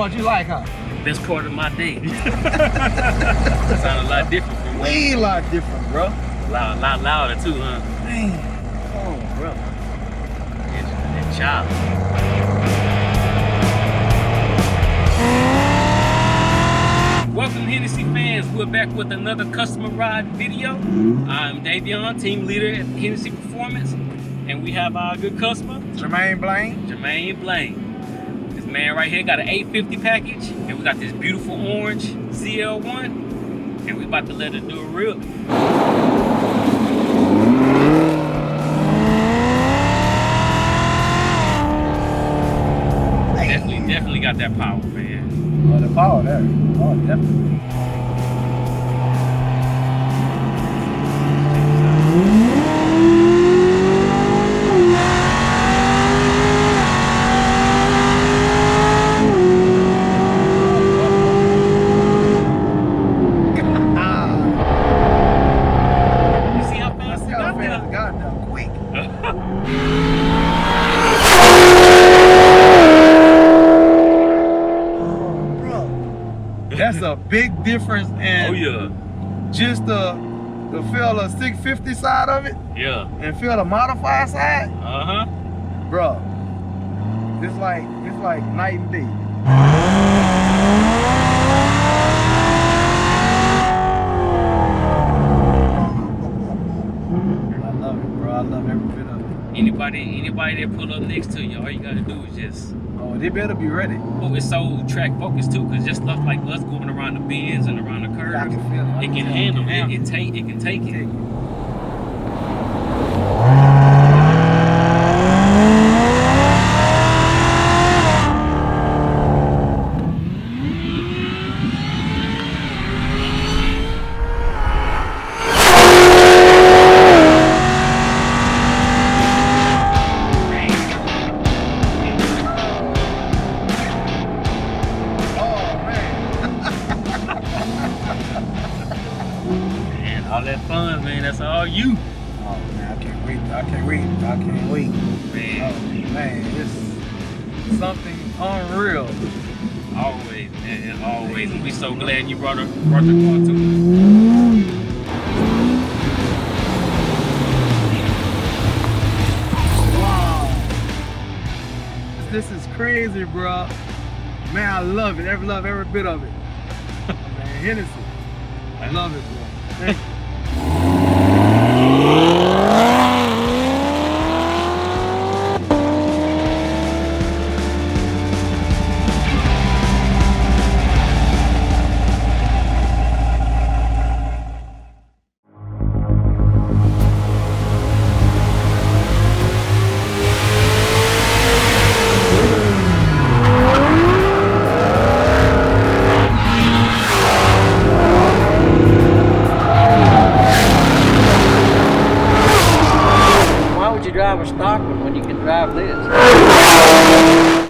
part you like, huh? Best part of my day. Sound a lot different from me. Way a lot different, bro. Loud, louder too, huh? Man. Oh, bro. That child. Welcome, Hennessey fans. We're back with another customer ride video. I'm Davion, team leader at Hennessey Performance, and we have our good customer, Jermaine Blaine. Jermaine Blaine. This man right here got an 850 package, and we got this beautiful orange ZL1, and we about to let it do a rip. Definitely got that power, man. Oh, the power there. Oh, definitely. You see how fast it got there? Got there quick. That's a big difference in just the feel the 650 side of it, and feel the modified side, bro. It's like night and day. I love it, bro. I love every bit of it. Anybody that pull up next to you, all you gotta do is just. Oh, they better be ready. Oh, it's so track focused too, cause just stuff like us going around the bends and around the curves, I can feel it. it can handle it. It can take it. All that fun, man. That's all you. Oh man, I can't wait. I can't wait. Man. Oh man, it's something unreal. Always, man. Always. And we so glad you brought the car to us. Wow. This is crazy, bro. Man, I love it. Love every bit of it. Man, Hennessey. I love it, bro. Thank you.